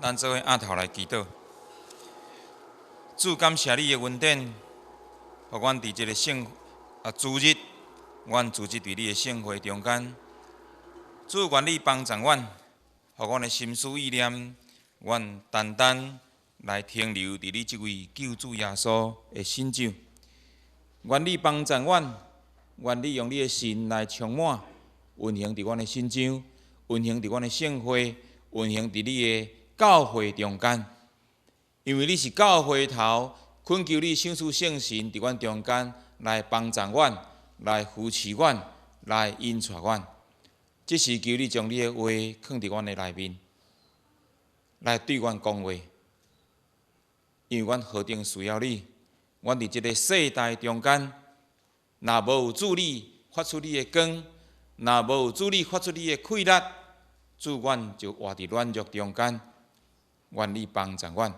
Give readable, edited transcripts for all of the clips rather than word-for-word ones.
咱做伙压头来祈祷。主，感谢你的恩典，互阮伫即个主日，阮主日伫你的圣会中间。主，愿你帮助阮，互阮的心思意念，阮单单来停留伫你即位救主耶稣的身上。愿你帮助阮，愿你用你的心来充满，运行伫阮的心上，运行伫阮的圣会，运行伫你的教会中间。因为你是教会头，恳求你圣父圣神伫阮中间来帮助阮，来扶持阮，来引带阮。即是求你将你的话放伫阮的内面，来对阮讲话。因为阮何等需要你，阮伫即个世代中间，若无有主你发出你的光，若无有主你发出你的气力，主阮就活伫软弱中间。愿你帮助阮。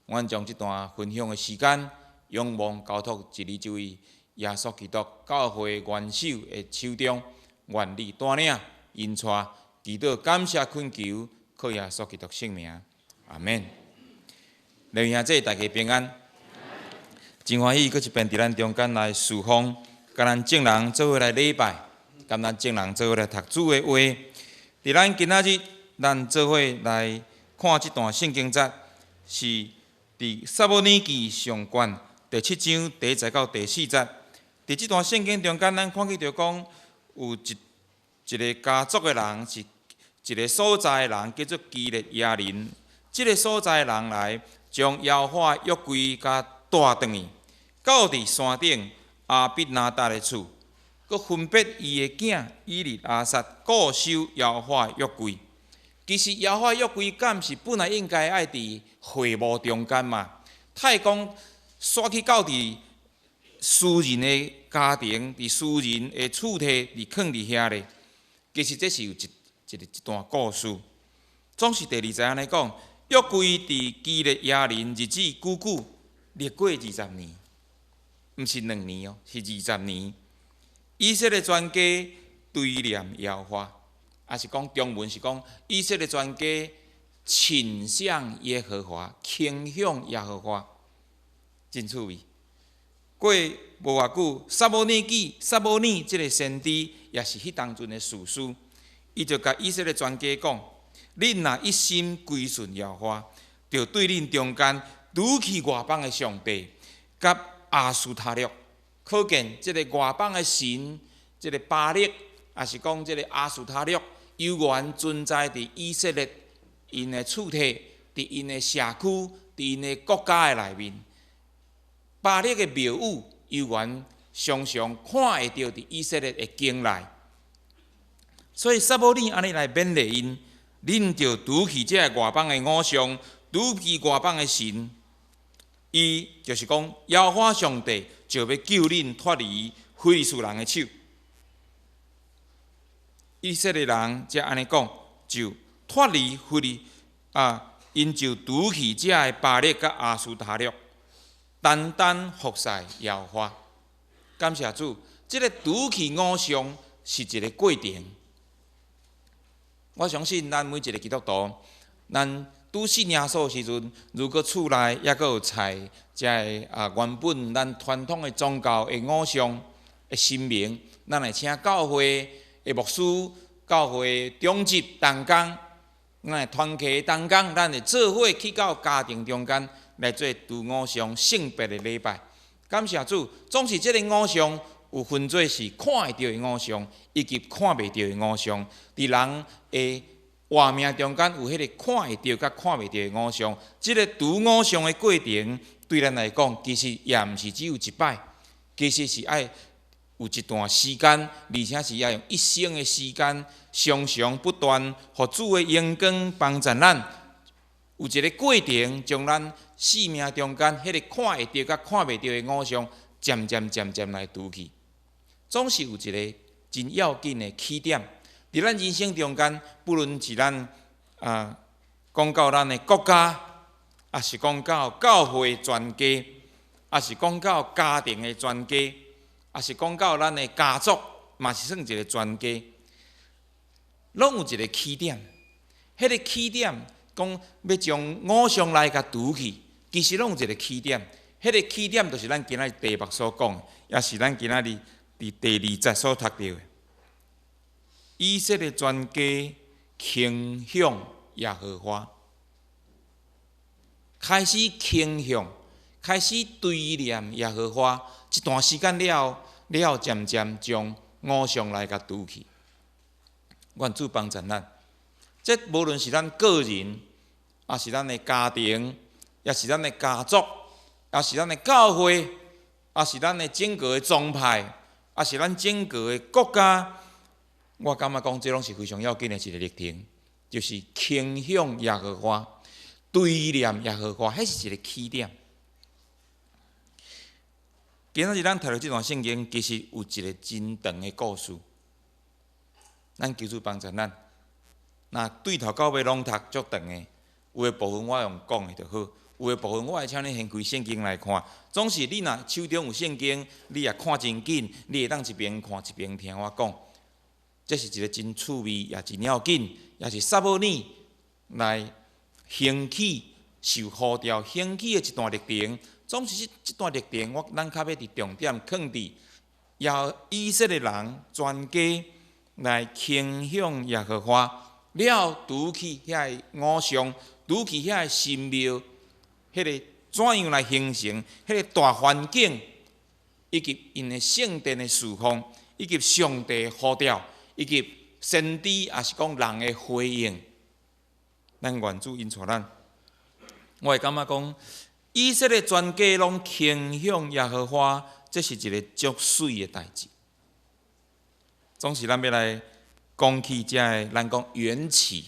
阮将这段分享的时间，仰望交托一你这位耶稣基督教会元首的手中，愿你带领引带，祈祷感谢恳求，靠耶稣基督圣名，阿免。弟兄姊妹，大家平安。真欢喜，搁一遍伫咱中间来侍奉，甲咱众人做伙来礼拜，甲咱众人做伙来读主的话。伫咱今仔日，咱做伙来看这段圣经节，是伫撒母耳记上卷第7章第1节到第4节。伫这段圣经中间，咱看见着讲有一个家族的人，是一个所在的人，叫做基列亚人。这个所在的人来将耶和华约柜甲带转去，到伫山顶阿必拿达的厝，佮分别伊的囝以利亚撒固守耶和华约柜。其实耶和华约柜敢是本来应该爱伫会幕中间嘛？太公刷去到伫私人的家庭，伫私人的厝体，伫囥伫遐咧。其实这是有一段故事。总是第2节安尼讲，约柜伫基列亚人日子久久，历过20年，毋是2年哦，是20年。以色列全家对念耶和华。也是讲中文是讲以色列全家倾向耶和华，倾向耶和华，真趣味。过无偌久，撒母耳这个先知也是迄当阵的士师，伊就甲以色列全家讲：恁若一心归顺耶和华，就对恁中间除去外邦的上帝，甲亚斯他略。可见这个外邦的神，这个巴力，也是讲这个亚斯他略。犹原存在伫以色列因的厝体，伫因的社区，伫因的国家的内面。巴力的庙宇犹原常常看会到伫以色列的境内。所以撒母耳安尼来勉励因，恁就除去这外邦的偶像，除去外邦的神。伊就是讲，耶和华上帝就要救恁脱离非利士人的手。以色列人才安尼讲，就脱离因就除去这个巴力甲亚斯他略，单单服侍耶和华。感谢主，这个除去偶像是一个过程。我相信咱每一个基督徒，咱拄信耶稣时阵，如果厝内抑阁有菜，这个原本咱传统的宗教的偶像的神明，咱会请教会的牧师、教会中级同工，咱会团契同工，咱会做伙去到家庭中间来做除偶像圣别的礼拜。感谢主，总是这个偶像有分做是看会到的偶像，以及看袂到的偶像。伫人的活命中间有迄个看会到甲看袂到的偶像，这个除偶像的过程，对咱来讲，其实也毋是只有一摆，其实是爱有一段时间，而且是要用一生的时间，常常不断，互主的荣光帮助咱。有一个过程，将咱生命中间迄个看会到甲看袂到的偶像，渐渐来除去。总是有一个真要紧的起点，伫咱人生中间，不论是咱讲到咱的国家，也是讲到教会全家，也是讲到家庭的全家，也是讲到咱的家族，嘛是算一个全家，拢有一个起点。迄个起点讲要将五常来甲除去，其实拢有一个起点。迄个起点就是咱今仔日题目所讲，也是咱今仔日伫第2节所读到的。以色列全家倾向耶和华，开始倾向，开始对念耶和华。一段时间了后，渐渐将五常来甲除去。愿主帮助咱。这无论是咱个人，也是咱的家庭，也是咱的家族，也是咱的教会，也是咱的整个的宗派，也是咱整个的国家。我感觉讲，这拢是非常要紧的一个历程，就是倾向耶和华，对念耶和华，迄是一个起点。今仔日咱读到这段圣经，其实有一个真长的故事。咱求主帮助咱。那对头到尾拢读足长的，有的部分我用讲的就好，有的部分我会请你先开圣经来看。总是你若手中有圣经，你也看真紧，你会当一边看一边听我讲。这是一个真趣味，也真要紧，也是撒母耳来兴起、受呼召兴起的一段历程。总是这段历程，咱较要伫重点放伫以色列人全家来倾向耶和华。了，除去遐个五常，除去遐个神庙，迄个怎样来形成迄个大环境，以及因的圣殿的侍奉，以及上帝的呼召，以及先知也是讲人的回应，咱愿主因带咱。我会感觉讲，以色列全家拢倾向耶和华，这是一个足水的代志。总是咱要来讲起这个，咱讲缘起。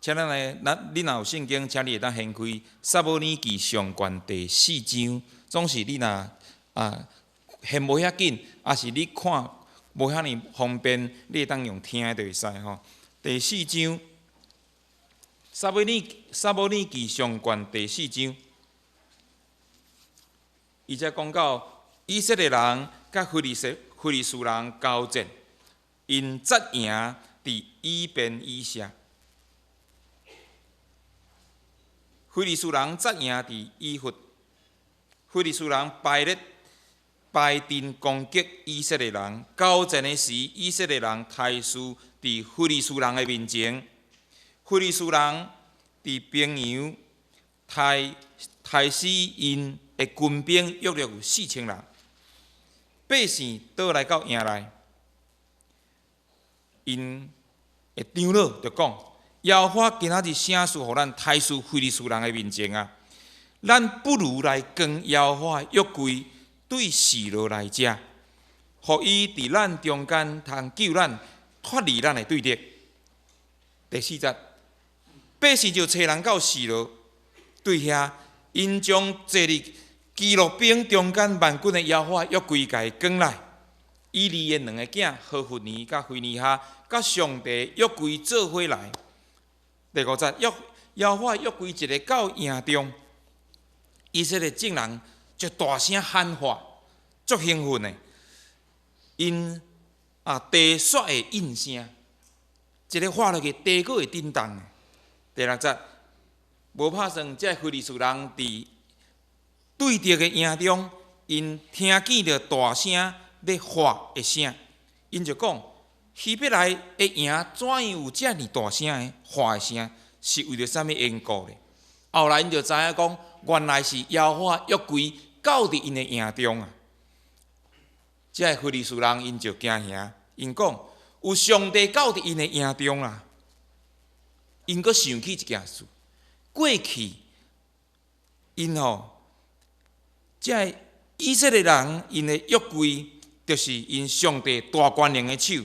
请咱来，你若有圣经，请你会当掀开《撒母耳记上卷》第4章。总是你若掀无遐紧，也是你看无遐尼方便，你会当用听的就会使吼。第4章，《撒母耳记上卷》第4章，伊则讲到以色列人甲非利士人交战。因战赢伫以便以谢，非利士人战赢伫以弗，非利士人败阵攻击以色列人。交战的时，以色列人大输伫非利士人的面前。非利士人伫平阳杀死因的军兵约有4000人，百姓倒来到营内。因的长老就讲：耶和华今仔日啥事，互咱大输非利士人的面前啊！咱不如来跟耶和华约柜对示罗来遮，互伊伫咱中间通救咱脱离咱的对敌。第4节，百姓就找人到示罗，对遐因将坐伫基路兵中间万军的耶和华约柜甲伊扛来。以利的2个囝何弗尼甲菲尼哈，甲上帝约柜做伙来。第5节，耶和华约柜一个到营中，以色列众人就大声喊话，足兴奋的。因地雪的应声，一个滑落去，地佫会震动的。第6节，无拍算，这非利士人伫对敌的营中，因听见着大声咧喝的声，因就讲：希伯来的营怎样有遮尔大声的喝的声？是为着啥物缘故咧？后来因就知影讲，原来是耶和华约柜到伫因的营中啊！这非利士人因就惊吓，因讲有上帝到伫因的营中啊！因阁想起一件事，过去因这以色列人因的约柜，就是因上帝大权能的手，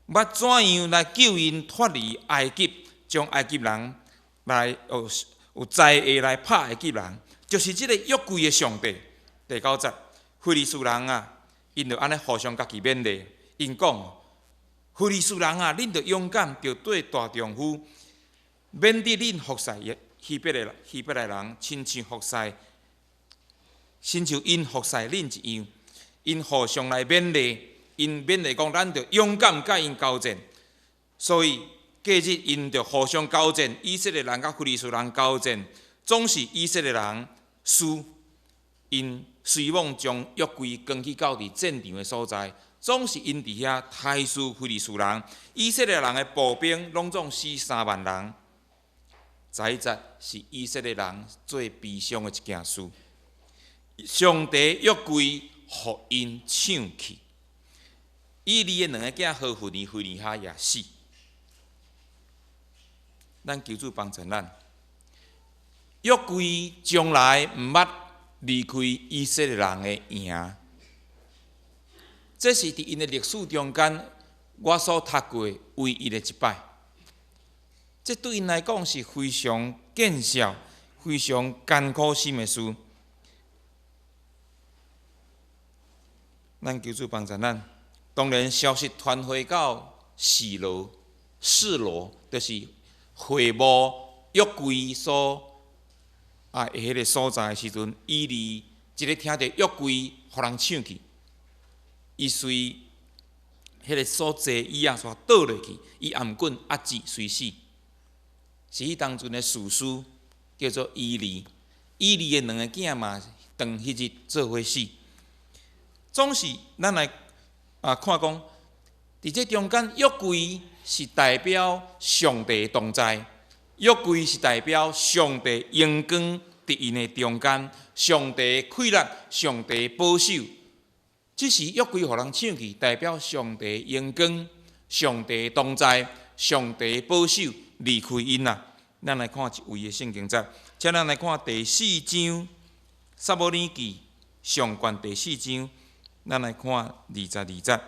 捌怎样来救因脱离埃及，将埃及人来有才会来拍埃及人，就是这个约柜的上帝。第9节，非利士人啊，因就安尼互相家己勉励，因讲：非利士人啊，恁着勇敢，着对大丈夫，免得恁服侍希伯来人，亲像服侍。亲像因服侍恁一样，因互相来勉励，因勉励讲，咱着勇敢甲因交战。所以隔日因着互相交战，以色列人甲非利士人交战，总是以色列人输，因随往将约柜扛去到伫战场的所在，总是因伫遐杀死非利士人，以色列人的步兵拢总死3万人。这一节是以色列人最悲伤的一件事。上帝约柜互因抢去，以利的2个囝何弗尼、非尼哈也死。咱求主帮助咱，约柜将来毋捌离开以色列人的营。这是伫因的历史中间，我所读过唯一的一摆。这对因来讲是非常见效、非常艰苦心的事。咱求主帮助咱。当然，消息传回到示罗，就是会幕约柜所迄个所在的时阵，以利一个听着约柜互人抢去，伊随迄个所坐椅仔煞倒落去，伊颔棍压制随死。是迄当阵的士师叫做以利，以利的2个囝嘛，当迄日做伙死。总是咱来看讲，伫这中间，约柜是代表上帝同在，约柜是代表上帝荣光伫因的中间，上帝快乐，上帝保守。只是约柜互人抢去，代表上帝荣光，上帝同在，上帝保守。离开因啊，咱来看一位的圣经节，请咱来看第4章撒母耳记上卷第4章，咱来看22节。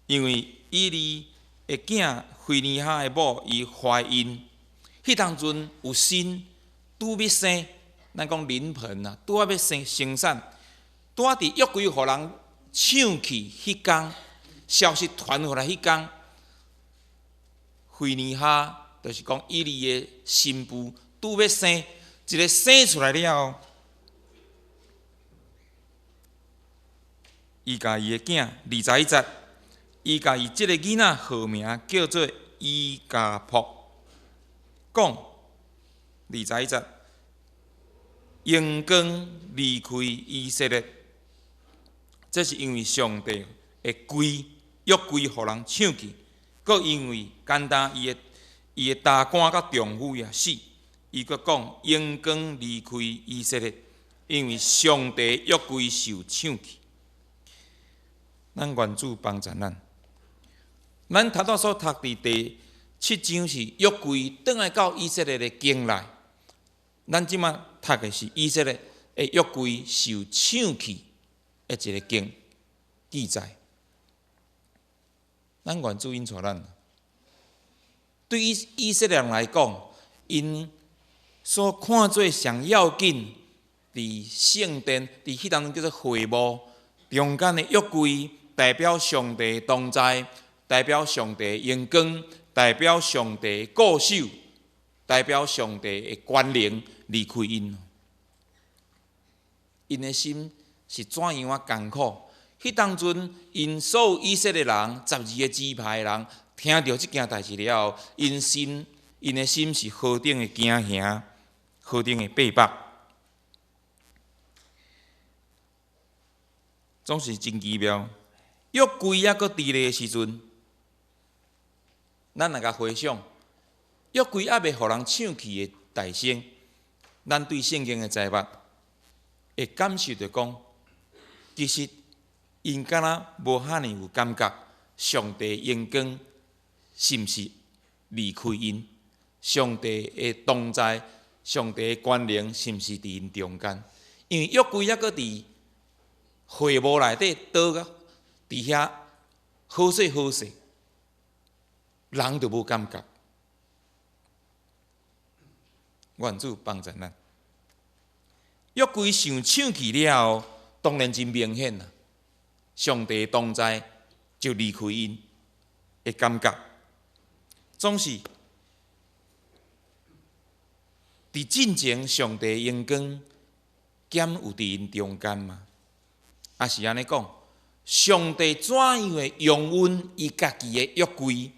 因为以利的囝非尼哈的某伊怀孕，迄当阵有新拄要生，咱讲临盆啊，拄要生产，拄伫约柜互人抢去迄天，消息传回来迄天。非尼哈就是讲以利的新妇，拄要生，一个生出来了后，伊甲伊的囝21节，伊甲伊即个囡仔号名叫做以加卜，讲21节，荣光离开以色列，这是因为上帝的柜约柜互人抢去。佫因为简单，伊的大官甲丈夫也死，伊佫讲荣光离开以色列，因为上帝约柜受抢去。咱愿主帮助咱。咱头拄所读伫第7章是约柜转来到以色列的境内，咱即马读的是以色列的约柜受抢去的一个记载。咱愿主因带咱，对于以色列人来讲，因所看做上要紧，伫圣殿，伫迄当中叫做会幕中间的约柜，代表上帝同在，代表上帝荣光，代表上帝固守，代表上帝的权能离开因。因的心是怎样啊艰苦？迄当阵，因所有以色列人12个支派的人，听到即件代志了后，因的心是何等的惊吓，何等的悲迫，总是真奇妙。约柜还佫伫咧的时阵，咱来甲回想，约柜还未互人抢去的代性，咱对圣经的财物，会感受着讲，其实。因敢若无遐尼有感觉，上帝荣光是毋是离开因？上帝的同在，上帝的权能是毋是伫因中间？因为约柜还佫伫会幕内底倒个伫遐好势好势，人就无感觉。愿主帮助咱。约柜想抢去了后，当然真明显啦。上帝同在就离开因的感觉，总是伫进前上帝荣光减有伫因中间嘛？也是安尼讲，上帝怎样的用阮伊家己的约柜，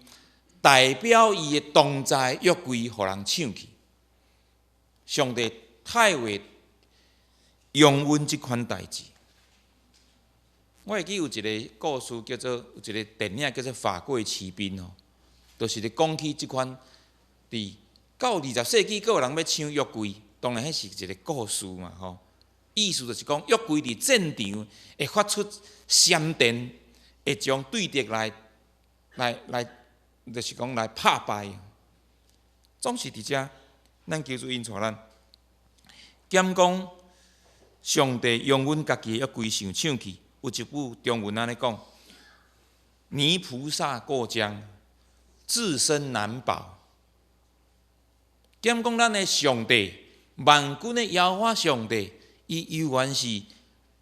代表伊的同在约柜，互人抢去。上帝太会用阮即款代志。我会记有一个故事叫做，有一个电影叫做《法柜骑兵》哦，就是咧讲起即款伫到20世纪，佫有人要抢约柜，当然迄是一个故事嘛吼。意思就是讲，约柜伫战场会发出闪电，会将对敌来，就是讲来拍败。总是伫遮，咱求主引带咱，减讲上帝用阮家己的约柜想抢去。有一部中文安尼讲：泥菩萨过江，自身难保。减讲咱的上帝，万军的耶和华上帝，伊犹原是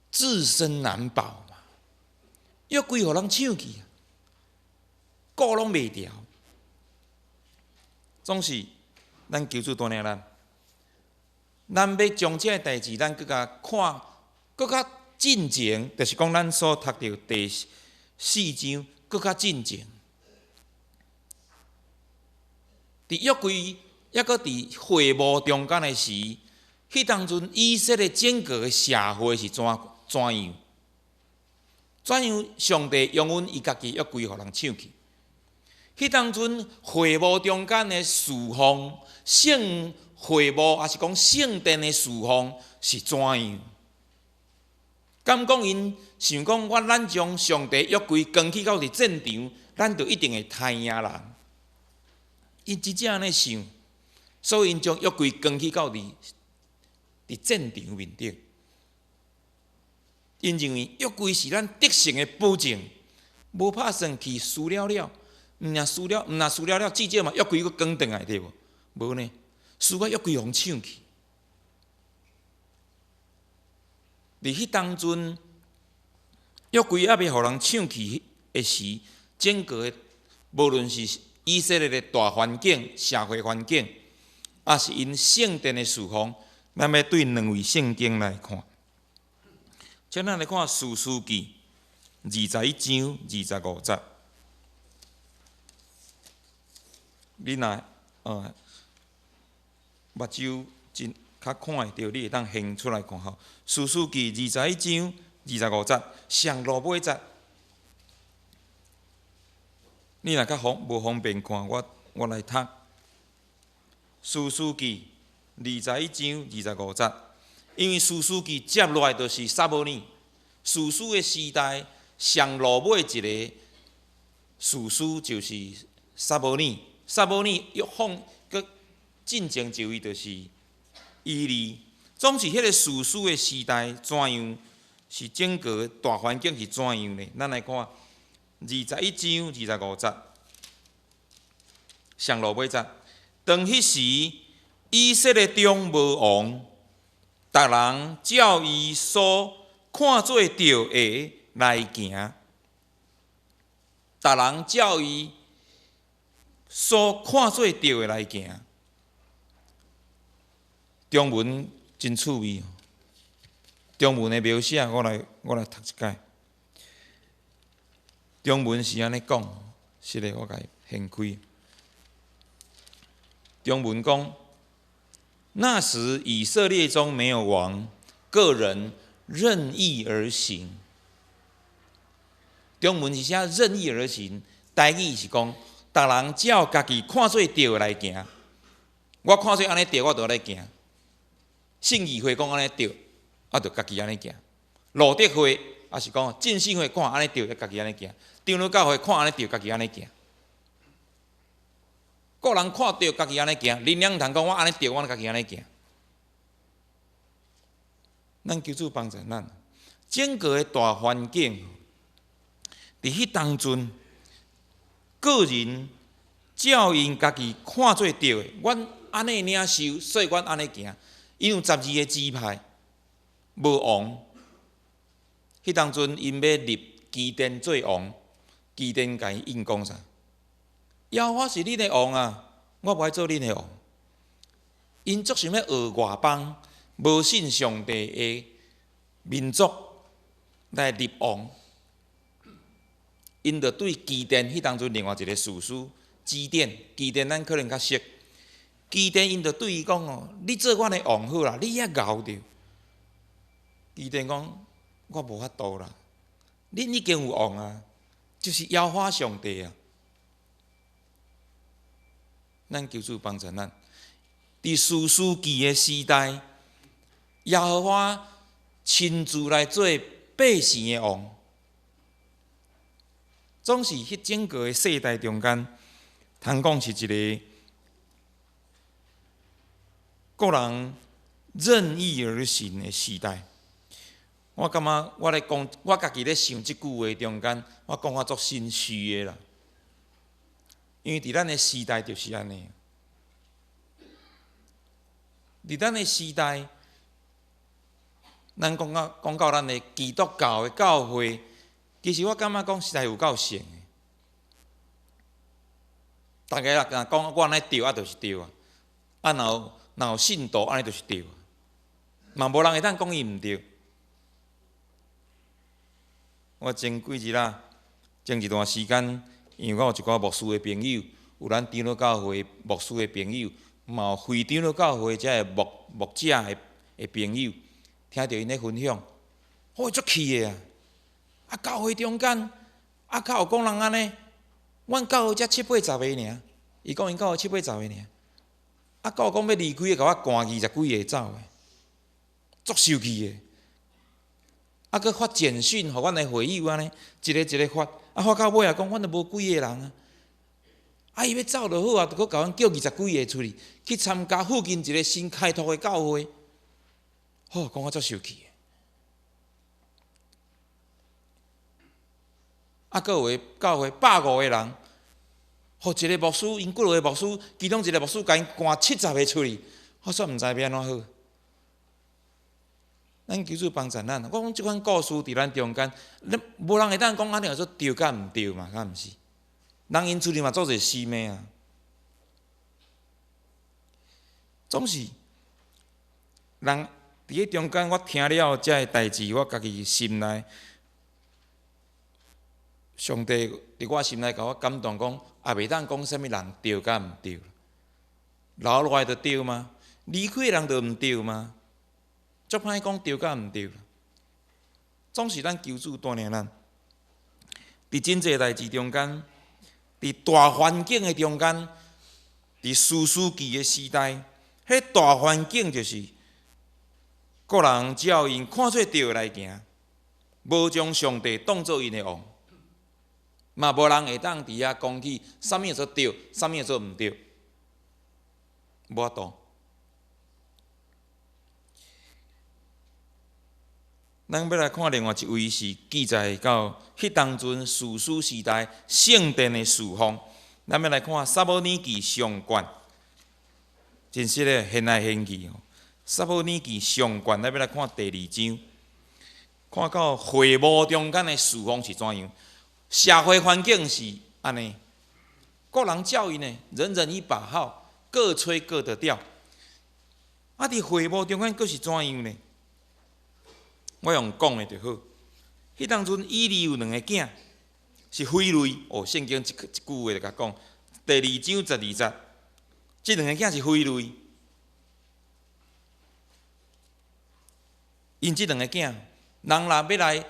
自身难保嘛。约柜互人抢去，顾拢袂牢。总是咱求主带领咱要将这代志，咱更加看，更加进前，就是讲咱所读到第4章，更加进前。伫约柜，抑搁伫会幕中间的时，迄当阵以色列整个的社会是怎样？怎样？上帝用阮伊家己约柜，互人抢去。迄当阵会幕中间的侍奉，圣会幕也是讲圣殿的侍奉是怎样？敢讲因想讲，咱将上帝约柜扛去到伫战场，咱就一定会杀赢人。因真正安尼想，所以因将约柜扛去到伫战场面顶。因认为约柜是咱得胜的保证，无拍算去输了了，毋若输了，至少嘛约柜佫扛转来对无？无呢，输啊约柜互抢去。伫迄当阵，约柜还未互人抢去的时，整个的无论是以色列的大环境、社会环境，也是因圣殿的事奉，咱要对两位圣经来看。请咱来看《士师记》21章25节。你若目睭真较看会到，你会当现出来看吼。《士师记》21章25节，上落尾节。你若较无方便看，我来读《士师记》21章25节。因为士师记接落来就是撒母耳，士师的时代上落尾一个士师就是撒母耳。撒母耳约放佮进前就位就是以利。总是迄个士师的时代怎样？是整个大环境是怎样呢？咱来看21章25节，上落尾节。当迄时，以色列中无王。逐人照伊所看做着的来行，逐人照伊所看做着的来行。中文真趣味，中文的描写我来读一解。中文是安尼讲，是咧，我甲伊掀开。中文讲。那时以色列中没有王，个人任意而行。中文是写任意而行，台语是讲，逐人照家己看做对来行。我看做安尼对，我就来行。信义会讲安尼对，啊，就家己安尼行。路德会也是讲，浸信会看安尼对，家己安尼行。长老教会看安尼对，家己安尼行。个人看到家己安尼行，恁两通讲我安尼对，我家己安尼行。咱求主帮助咱，整个的大环境，伫迄当阵，个人照因家己看做对的，阮安尼领受，所以阮安尼行。因有12个支派，无王。迄当阵因要立基甸做王，基甸甲伊应讲啥？耶和华是恁的王啊，我无爱做恁的王。因足想要学外邦无信上帝的民族来立王，因着对基甸迄当阵另外一个士师基甸咱可能较熟。基甸因着对伊讲哦，你做阮的王好啦，你遐熬着。基甸讲，我无法度啦，恁已经有王啊，就是耶和华上帝啊。咱求主帮助咱，伫士师记的时代，耶和华亲自来做百姓的王，总是迄整个的世代中间，通讲是一个个人任意而行的时代。我感觉我咧讲，我家己咧想即句话中间，我讲我足心虚的啦。因为伫咱的时代就是安尼，伫咱的时代，咱讲到咱的基督教的教会，其实我感觉讲实在有够像的。大家若讲我安尼对啊，就是对啊；啊，若有信徒安尼就是对啊，嘛无人会当讲伊毋对。我前几日啦，前一段时间，因为我有一寡牧师的朋友，有咱长老教会牧师的朋友，嘛有非长老教会遮个牧者的朋友，听到因咧分享，我足气的啊！啊，教会中间，啊，较有讲人安尼，阮教会才7、80个尔，伊讲因教会7、80个尔，啊，教有讲要离开的，甲我赶20几个走的，足受气的。啊，佮发简讯，互阮的会友安尼，一个发，啊发到尾啊，讲阮都无几个人啊，啊伊要走就好啊，就佮甲阮叫20几个出去参加附近一个新开拓的教会，好，讲我足受气的。啊，佮有个教会150个人，互一个牧师，因几落个牧师，其中一个牧师甲因赶70个出去，我煞毋知要安怎好。咱求主帮助咱，我讲即款故事伫咱中间，无人会当讲安尼说对甲毋对嘛，敢毋是？人因出去嘛做者死命啊，总是人伫迄中间，我听了遮个代志，我家己心内，上帝伫我心内甲我感动，讲也袂当讲啥物人对甲毋对，留落来就对吗？离开的人就毋对吗？足歹讲对甲毋对，总是咱求主带领咱。伫真济代志中间，伫大环境的中间，伫士师记的时代，迄大环境就是个人只要因看做对来行，无将上帝当作因的王，嘛无人会当伫遐讲起啥物做对，啥物做毋对，无法度。咱要来看另外一位是记载到迄当阵士师时代圣殿的事奉。咱要来看撒母耳记上卷，真实的现来现去哦。撒母耳记上卷，咱要来看第2章，看到会幕中间的事奉是怎样。社会环境是安尼，个人教育呢，人人一把号，各吹各的调。啊，伫会幕中间佫是怎样呢？我用讲的就好。迄当阵以利有2个囝，是匪类。哦，圣经一句话就甲讲，第2章12节，即2个囝是匪类。因即2个囝，人若要来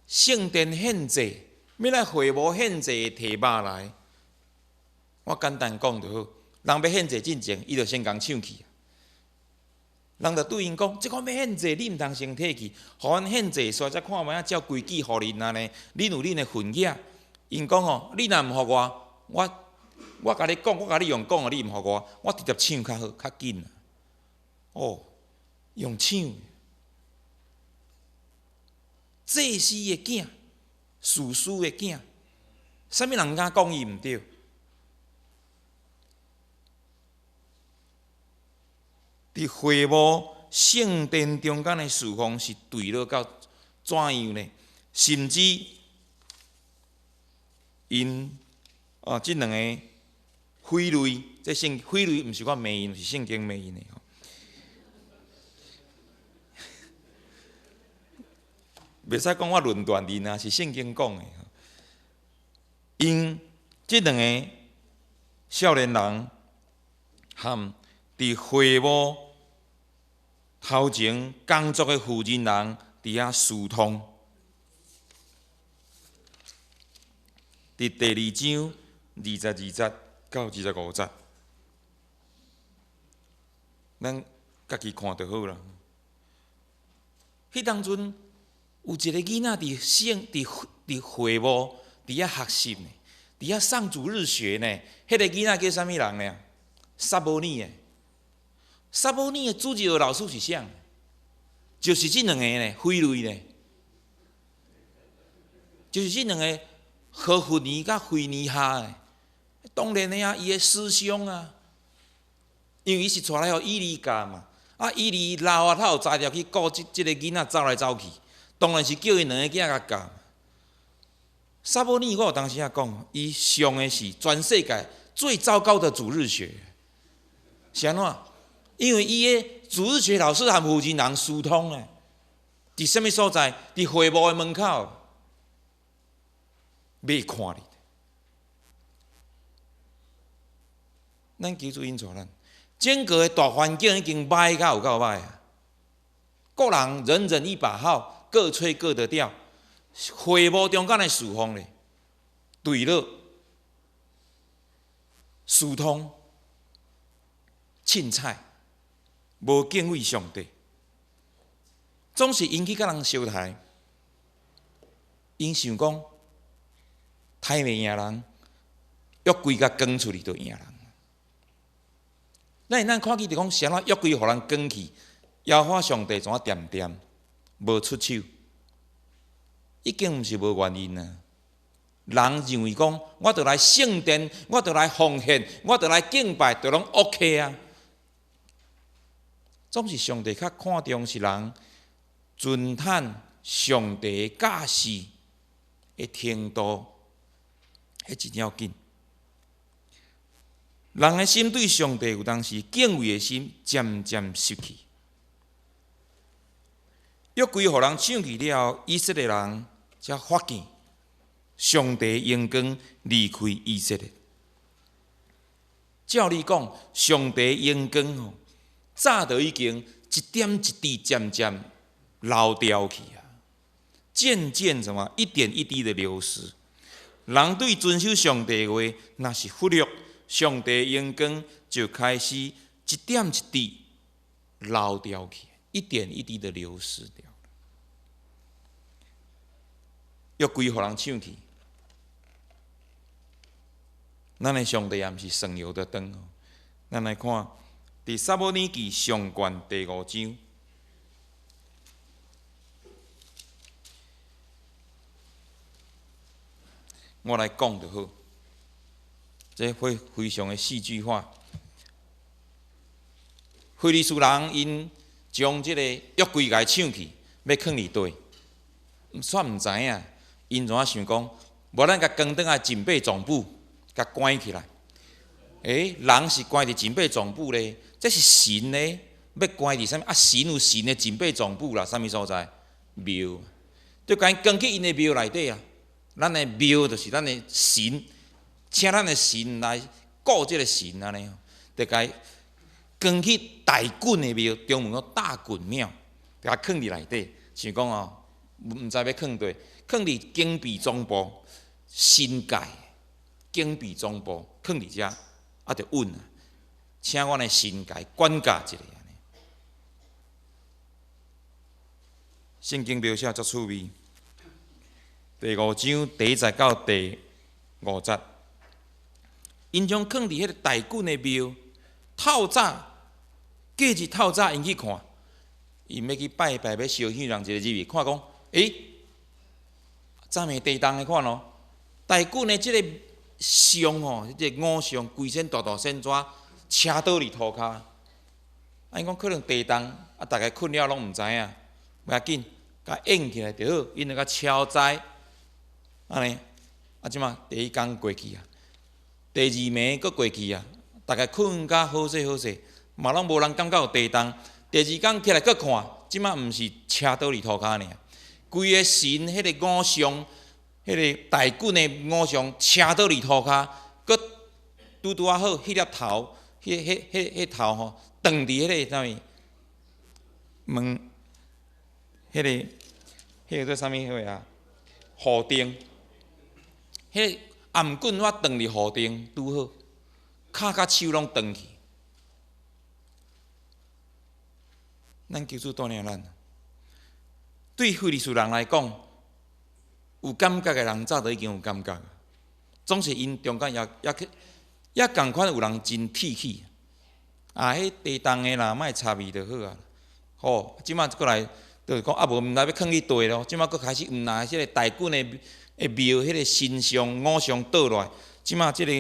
圣殿献祭，要来会幕献祭摕肉来，我简单讲就好。人要献祭进前，伊就先共抢去。人就对因讲：，即款要献祭，你毋通先摕去，互阮献祭煞才看卖啊，照规矩互恁安尼。恁有恁的份额。因讲吼，你若毋互我甲你讲，我甲你用讲的，你毋互我直接抢较好，较紧。哦，用抢。祭司的囝，士师的囝，啥物人敢讲伊毋对？伫会幕圣殿中间的事奉是对落到怎样呢？甚至因即2个匪类，这匪类毋是我骂因，是圣经骂因的。袂使讲我论断因啊，是圣经讲的。因即两个少年人和伫会幕头前工作的负责人伫遐疏通。伫第2章22节到25节，咱家己看就好啦。迄当阵有一个囡仔伫会幕伫遐学习呢，伫遐上主日学呢。迄个囡仔叫啥物人呢？撒母耳诶。撒母耳诶主日学老师是啥？就是即两个呢，非类呢，就是即两个。何弗尼甲菲尼哈诶，当然诶啊，伊诶师兄啊，因为伊是带来互伊利教嘛，啊，伊利老啊，他有才调去顾即个囡仔走来走去，当然是叫伊两个囝甲教。撒母耳，我有当时啊讲，伊上诶是全世界最糟糕的主日学，是安怎？因为伊诶主日学老师和负责人疏通诶，伫什么所在？伫会幕诶门口。要看你，咱求主引导咱。整个的大环境已经歹到有够歹啊！各人人人一把号，各吹各的调。会幕中间的侍奉咧，对了，疏通、凊彩，无敬畏上帝，总是引起甲人相杀。因想讲。太袂赢人，约柜甲卷出去就赢人。咱看起就讲，啥约柜互人卷去，耶和华上帝怎啊点点无出手？已经毋是无原因啊。人认为讲，我着来圣殿，我着来奉献，我着来敬拜，就拢 OK 啊。总是上帝较看重是人尊坦上帝教示的程度。迄真要紧，人的心对上帝有当时敬畏的心渐渐失去。约柜互人抢去了后，以色列人才发现上帝荣光离开以色列。照理讲，上帝荣光吼，早就已经一点一滴渐渐流掉去啊，渐渐什么一点一滴的流失。人对遵守上帝的话，若是忽略上帝荣光，就开始一点一滴流掉去，一点一滴的流失掉了。约柜互人抢去，咱的上帝也毋是省油的灯哦。咱来看第撒母耳记上卷第5章。我来讲就好，这会非常的戏剧化。非利士人因将这个约柜甲抢去，要放伫地，煞毋知影，因怎啊想讲，无咱甲关倒来警备总部，甲关起来。人是关伫警备总部咧，这是神咧，要关伫啥物？啊，神有神的警备总部啦，啥物所在？庙，就甲因关去因的庙内底啊。咱的庙就是咱的神，请咱的神来顾这个神安尼，就甲伊关去大袞的庙，中文讲大袞庙，甲放伫内底。想讲哦，毋知要放佗，放伫经备总部，新界经备总部放伫遮，啊，就稳啊。请阮的神界管教一下安尼。圣经描写足趣味。第5章第1节到第5节，因将放伫迄个大袞的庙，透早，隔日透早因去看，因要去拜拜，要烧香，人一个入去看讲，昨暝地动的看咯，大袞的即个像吼，即个五像规身大大身纸，车倒伫涂骹，啊，因讲可能地动，啊，大家困了拢毋知影，不要紧，甲掩起来就好，因就甲超载。安尼，啊，即马第1天过去啊，第2暝佫过去啊，大家困甲好势好势，嘛拢无人感觉有地动。第2天起来佫看，即马毋是车倒伫涂骹尔，规个神迄个五像，迄迄个大滚的偶像车倒伫涂骹，佮拄啊好，迄粒头，迄头吼，撞伫迄个啥物门，迄个做啥物货啊？护钉，迄个颔棍我撞伫护钉拄好，骹甲手拢断去。咱求主带领咱，对非利士人来讲，有感觉的人早就已经有感觉，总是因中间也共款有人真铁气，迄地动的啦，莫插伊就好啊。吼，即摆过来就是讲无毋知要囥去地咯，即摆佫开始毋拿迄个大滚的庙，迄个神像偶像倒落来。即摆即个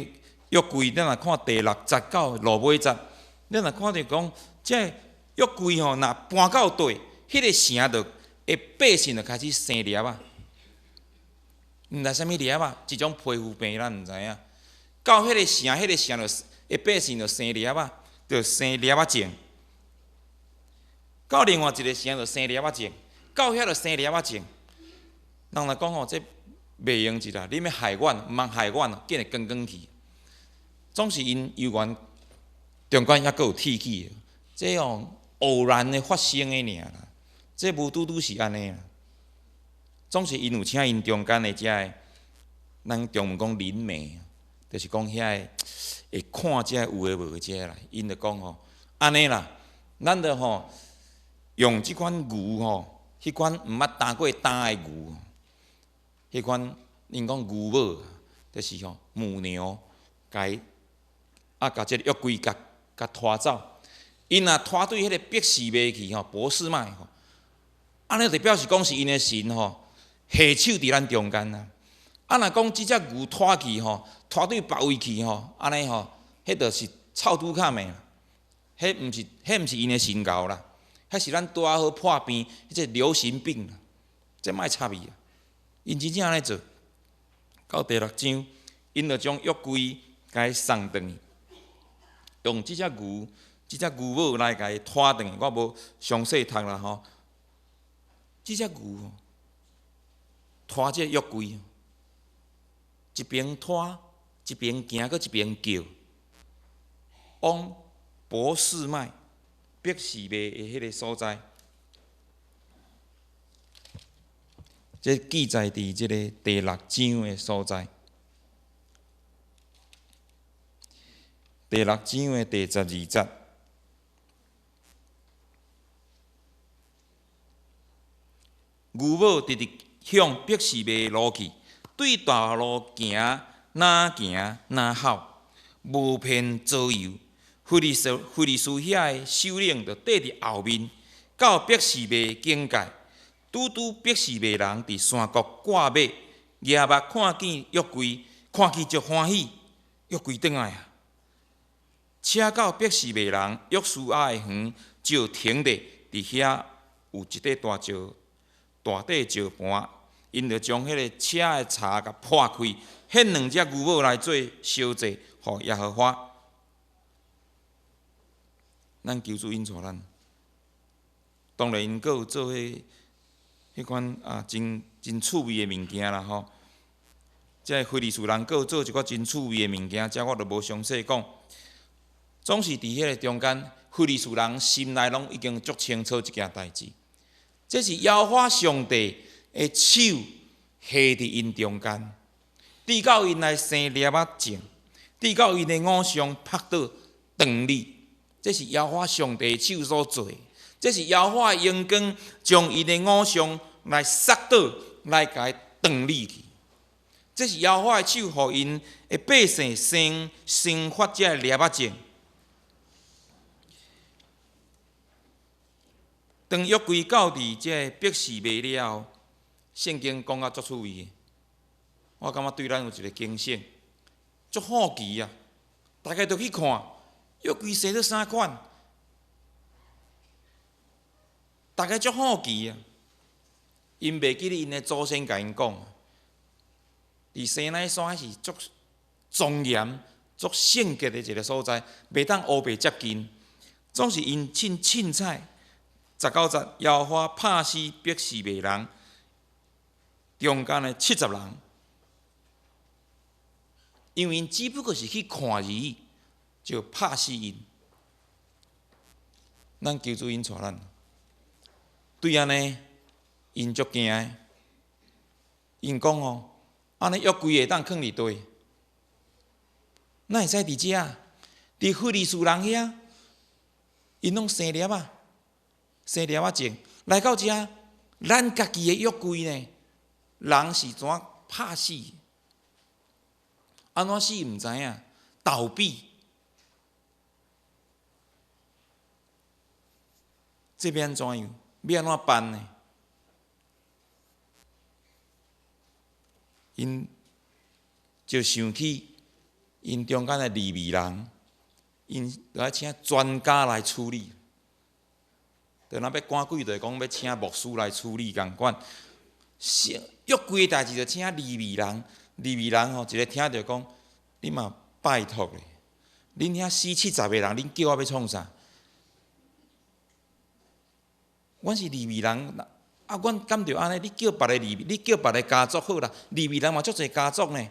约柜，咱若看第69落尾节，咱若看着讲，这约柜吼，若搬到地，迄个城就百姓就开始生粒啊，毋知啥物粒啊，一种皮肤病咱毋知影。到迄个城就百姓就生粒啊，就生粒症。到另外一个城就生粒症，到遐就生粒症。人来讲吼，这袂用一啦，你要害阮，毋通害阮，紧会光去。总是因有缘，中间还佫有铁气，这偶然的发生的尔啦，这无拄拄是安尼啦。总是因有请因中间的遮个，咱中文讲灵媒，就是讲遐个会看遮有诶无诶遮啦。因就讲吼，安尼啦，咱着吼用即款牛吼，迄款毋捌担过担诶牛，迄款因讲牛母，就是吼母牛，甲即个约柜甲拖走。因若拖对迄个博士卖去吼，博士麦吼，安尼就表示讲是因的神吼下手伫咱中间啦。若讲即只牛拖去吼，拖对别位去吼，安尼吼，迄著是臭拄卡的啦。迄毋是因的神教啦，迄是咱拄啊好破病，迄个流行病啦，这莫插伊啊。因真正安尼做，到第6章，因就将约柜甲伊送转去，用即只牛母来甲伊拖转去。我无详细读啦吼。即只牛拖即个约柜，一边拖一边行，搁一边叫，往博士麦博士卖的迄个所在。这记载伫即个第6章的所在，第6章的第12节。牛母直直向博士卖路去，对大路行，哪行哪吼，无偏左右。非利士遐的首领就缀伫后面，到博士卖境界。拄博士卖人伫山谷挂马，夜目看见约柜，看见足欢喜，约柜转来啊！车到博士卖人约书亚的园，就停伫遐有一块大块石盘，因就将迄个车的柴甲破开，献2只牛母来做烧祭，互耶和华。咱求主引带咱，当然因阁有做迄款真趣味的物件啦吼。即非利士人阁有做一寡真趣味的物件，遮我就无详细讲。总是伫迄个中间，非利士人心内拢已经足清楚一件代志，这是耶和华上帝的手下伫因中间，直到因来生粒仔症，直到因的偶像拍倒断裂。这是耶和华上帝的手所做，这是耶和华的阳光将伊的偶像来杀倒，来甲伊断裂去。这是耶和华的手，互因的百姓生发这粒仔症。当约柜到伫这博士卖了后，圣经讲啊足趣味的，我感觉对咱有一个警醒，足好奇啊！大家都去看。约柜生做啥款？大家足好奇啊！因袂记得因的祖先甲因讲，伫西奈山是足庄严、足圣洁的一个所在，袂当乌白接近。总是因凊彩19节，耶和华拍死博士卖人，中间的70人因为因只不过是去看而已，就拍死因。咱求主因带咱，对安尼，因足惊的。因讲哦，安尼约柜会当囥伫地，咱会使伫遮，伫非利士人遐，因拢生粒啊，生粒啊种，来到遮，咱家己的约柜呢，人是怎拍死？安怎死毋知影，倒闭。这边怎样？要安怎办呢？因就想起因中间的利未人，因就要请专家来处理。就若要赶鬼，就讲要请牧师来处理共款。约柜代志就请利未人，利未人吼，一个听着讲，你嘛拜托咧，恁遐40-70个人，恁叫我要创啥？阮是利未人，啊，阮敢着安尼？你叫别个你叫别个家族好啦，利未人嘛足侪家族呢，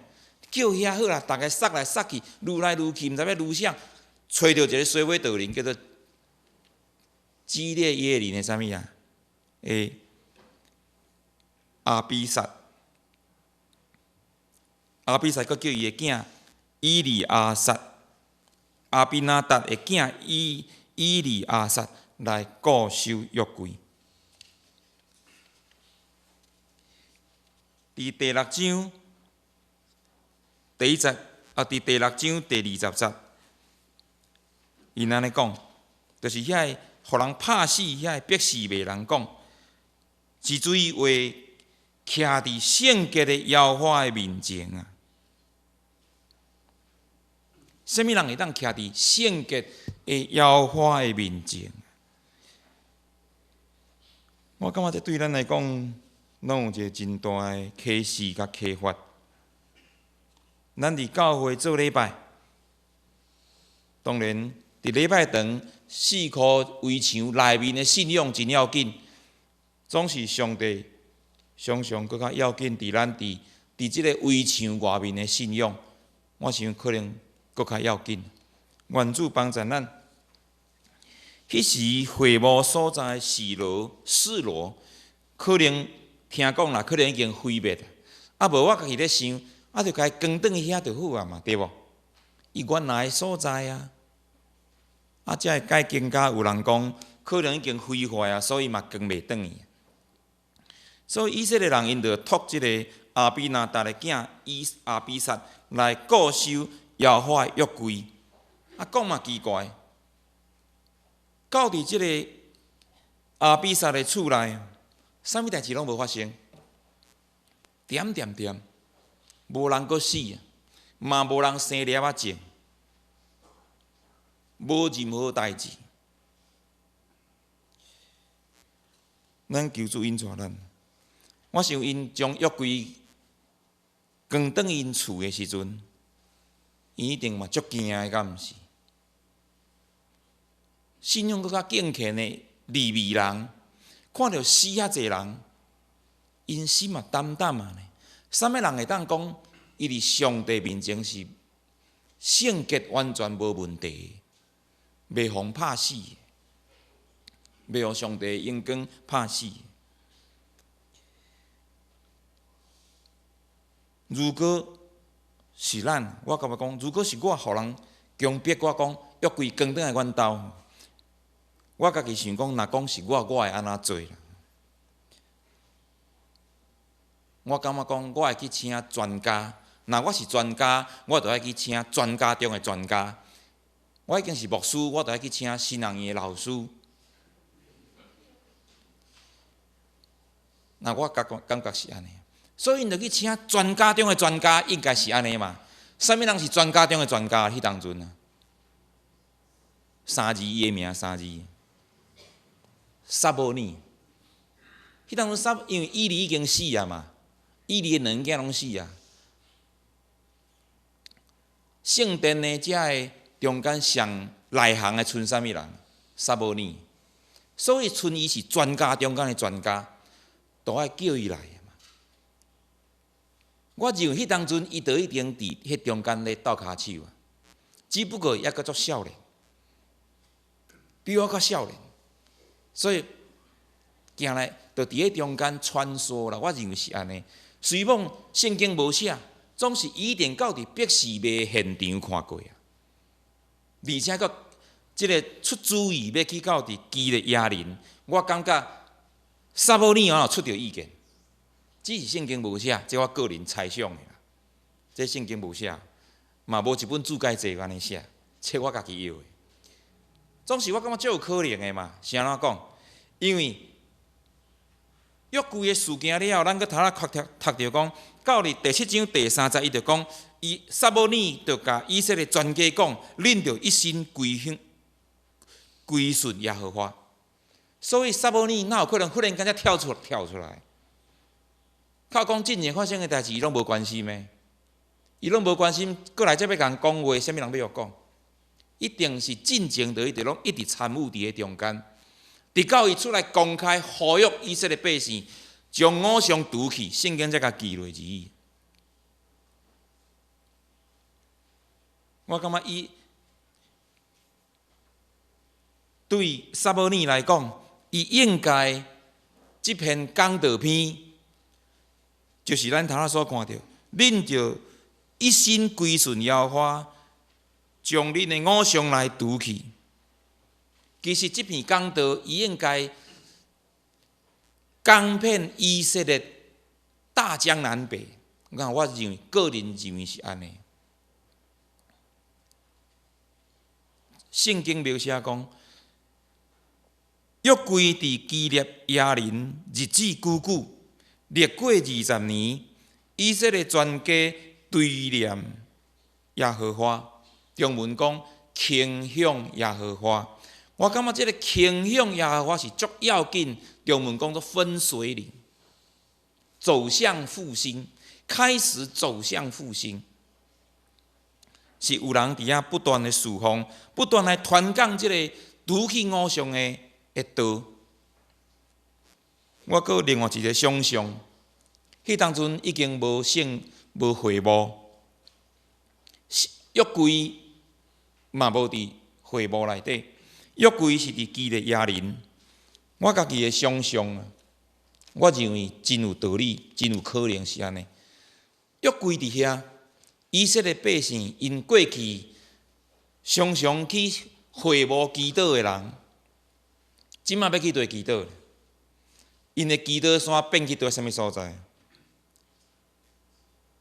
叫遐好啦，逐个杀来杀去，愈来愈去，毋知要愈啥，找着一个水尾道人，叫做基列耶林的啥物啊？阿比撒，阿比撒佫叫伊的囝以利亚撒，阿比拿达的囝以利亚撒来固守约柜。伫第6章第1节伫第6章第20节，因安尼讲，就是遐个互人拍死遐个逼死袂人讲，是注意为徛伫圣洁的耶和华的面前啊。什么人会当徛伫圣洁的耶和华的面前？我感觉这对咱来讲，拢有一个真大的启示甲启发。咱伫教会做礼拜，当然伫礼拜堂4棵围墙内面的信仰真要紧，总是上帝常常搁较要紧伫咱伫即个围墙外面的信仰，我想可能搁较要紧。愿主帮助咱。迄时会幕所在的示罗，可能听讲啦，可能已经毁灭。啊，无我家己咧想，啊，就该关转去遐就好啊嘛，对无？伊原来的所在啊，啊，才会改更加有人讲，可能已经毁坏啊，所以嘛关袂转去。所以以色列人因就托即个阿比拿达的囝阿比撒来固守耶和华约柜。啊，讲嘛奇怪。到伫即个阿比撒的厝内，啥物代志拢无发生，点，无人阁死，嘛无人生粒仔种，无任何代志。咱求主因带咱，我想因将约柜关转因厝的时阵，因一定嘛足惊的，敢毋是？信仰搁较敬虔的利未人，看到死遐济人，因心嘛胆啊呢。啥物人会当讲，伊伫上帝面前是圣洁完全无问题，袂互拍死，袂互上帝阳光拍死。如果是咱，我感觉讲，如果是我互人强迫我讲约柜关转来阮兜。我家己想讲，若讲是我会安怎做啦？我感觉讲，我会去请专家。若我是专家，我就爱去请专家中的专家。我已经是牧师，我就爱去请新人院的老师。那我感觉是安尼，所以因就去请专家中的专家，应该是安尼嘛？啥物人是专家中的专家？迄当阵啊，3字伊的名3字。撒母耳，迄当阵因为以利已经死啊嘛，以利的两囝拢死啊。圣殿呢，遮个中间上内行的剩啥物人？撒母耳，所以剩伊是专家中间的专家，都爱叫伊来嘛。我认为迄当阵伊就一定伫迄中间咧斗骹手啊，只不过抑阁足少年，比我较少年，所以行来就伫迄中间穿梭啦。我认为是安尼。虽望圣经无写，总是一定到伫碧士卖现场看过啊，而且阁即个出主意要去到伫基列亚林，我感觉撒母耳有出着意见。只是圣经无写，这我个人猜想的啦。这圣经无写，嘛无一本注解册安尼写，这我家己要的。总是我感觉最有可能的嘛，是安怎讲？因为约柜的事件了后，咱搁头仔读着讲，到伫第7章第30，伊就讲，撒母耳就甲以色列全家讲，恁着一心归顺耶和华。所以撒母耳哪有可能忽然间才跳出来？靠讲真正发生的代志，伊拢无关心的，伊拢无关心，过来才要甲人讲话，啥物人要讲？一定是进前就拢一直参与伫迄中间，直到伊出来公开呼吁以色列百姓将偶像除去，圣经才甲记落字。我感觉伊对撒母耳来讲，伊应该这篇讲道篇。就是咱头仔所看到，恁着一心归顺耶和华，将恁的偶像来除去。其实这篇讲道，伊应该讲遍以色列大江南北。我认为个人认为是安尼。圣经描写讲，约柜伫基列亚林，日子久久。历过20年，以色列全家对念耶和华。中文讲倾向耶和华，我感觉这个倾向耶和华是足要紧。中文讲做分水岭，走向复兴，开始走向复兴，是有人伫遐不断的释放，不断来传讲这个除去偶像的道。我搁另外一个想象，迄当阵已经无会幕，约柜嘛无伫会幕内底，约柜是伫基列亚林。我家己的想象啊，我认为真有道理，真有可能是安尼。约柜伫遐，以色列百姓因过去常常去会幕祈祷的人，即马要去佗祈祷？因的基督山变去伫什么所在？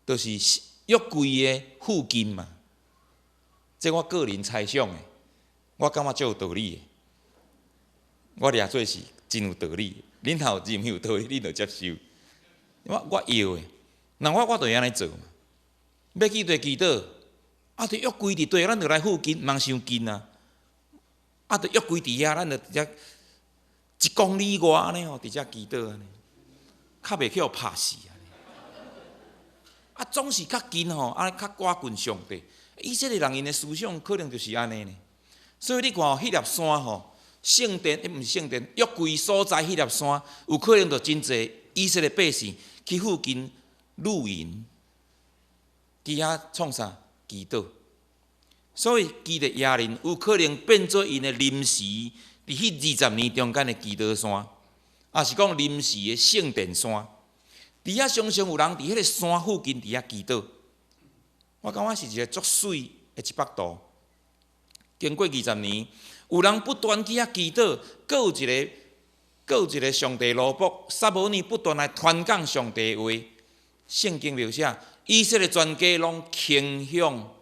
就是约柜的附近嘛。这我个人猜想的，我感觉最有道理的。我掠做是真有道理，恁若认为有道理，恁就接受。我要的，那我就会安尼做嘛。要去佗祈祷，就约柜伫佗，咱就来附近，茫伤近啊。就约柜伫遐，咱就直接1公里外安尼吼，伫遮祈祷安尼，较袂去互拍死总是较近吼，安尼较挂近上帝。以色列人因的思想可能就是安尼呢。所以你看迄粒山吼，圣殿毋是圣殿，约柜所在迄粒山，有可能就真侪以色列百姓去附近露营，伫遐创啥祈祷。所以基列亚林有可能变做因的临时。伫迄20年中间的基督山，也是讲临时的圣殿山，伫遐常常有人伫迄个山附近伫遐祈祷。我感觉是一个足水的一幅图。经过20年，有人不断去遐祈祷，搁有一个上帝罗卜撒母耳不断来传讲上帝的话。圣经描写，以色列全家拢倾向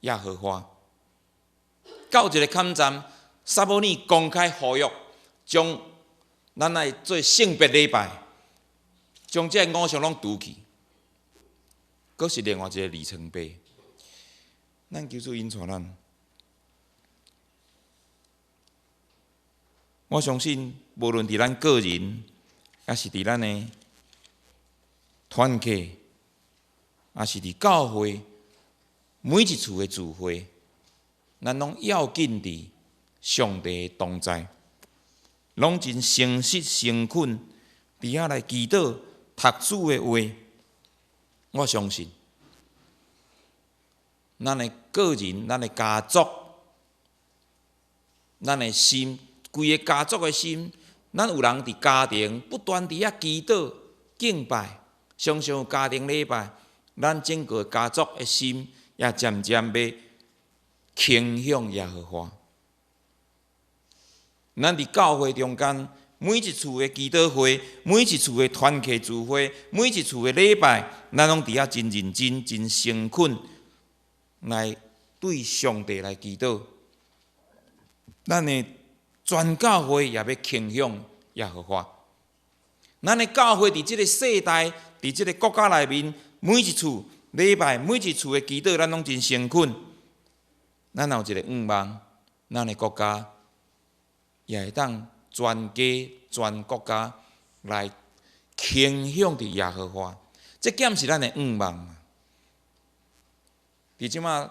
耶和华。到一个坎站。撒母耳公开呼吁，将咱来做圣别礼拜，将这偶像拢除去，佫是另外一个里程碑。咱求主引带咱，我相信，无论伫咱个人，还是伫咱的团契，还是伫教会，每一处的聚会，咱拢要紧伫上帝的同在，拢真诚实诚恳，伫遐来祈祷、读主的话。我相信，咱的个人、咱的家族、咱的心，规个家族的心，咱有人伫家庭不断伫遐祈祷、敬拜，常常有家庭礼拜，咱整个家族的心也渐渐要倾向耶和华。咱伫教会中间，每一次的祈祷会，每一次的团契聚会，每一次的礼拜，咱拢伫遐真认真、真诚恳来对上帝来祈祷。咱的全教会也要倾向耶和华。咱的教会伫即个世代，伫即个国家内面，每一次礼拜，每一次的祈祷，咱拢真诚恳。咱有一个愿望，咱的国家也会当全家、全国家来倾向伫耶和华。这减是咱的愿望嘛？伫即马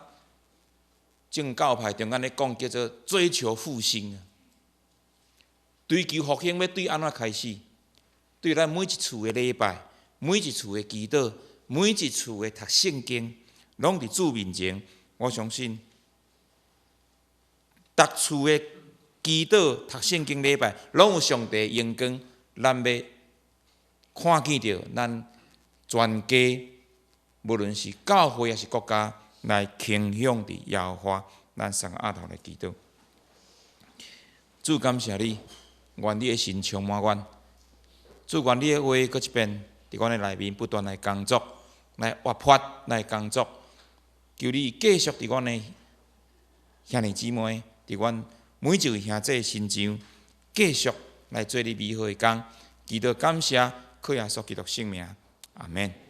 正教派中间咧讲，叫做追求复兴啊。追求复兴要对安怎开始？对咱每一次的礼拜，每一次的祈祷，每一次的读圣经，拢伫主面前。我相信，逐次的祈祷、读圣经礼拜，拢有上帝荣光，咱要看见着咱全家，无论是教会还是国家，来倾向伫耶和华。咱上下头来祈祷。主感谢你，愿你的心充满阮。主愿你的话搁一遍，伫阮的内面不断来工作，来活泼来工作。求你继续伫阮的兄弟姊妹，伫阮每一位兄弟身上，继续来做你美好的工。祈祷感谢，靠耶稣基督圣名，阿免。